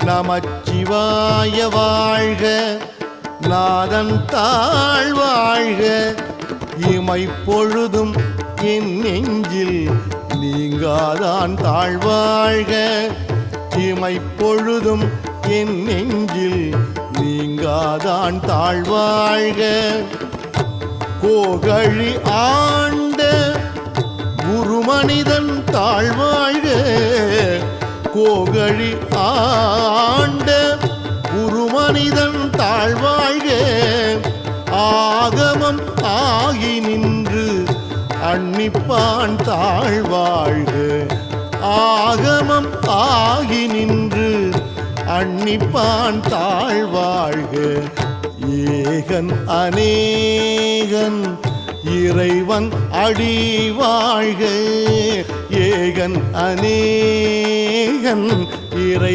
நமச்சிவாய வாழ்க, நாதன் தாழ் வாழ்க, இமைப்பொழுதும் என் நெஞ்சில் நீங்காதான் தாழ்வாழ்க, இமைப்பொழுதும் என் நெஞ்சில் நீங்காதான் தாழ்வாழ்க. கோகழி ஆண்ட குருமனிதன் தாழ்வாழ்க, கோகழி ஆண்ட குருமனிதன் தாழ்வாழ்க, ஆகமம் ஆகி நின்று அன்னிப்பான் தாழ்வாழ்க, ஆகமம் ஆகி நின்று அன்னிப்பான் தாழ்வாழ்க. ஏகன் அநேகன் இறைவன் அடி வாழ்க, ஏகன் அநேகன் இறை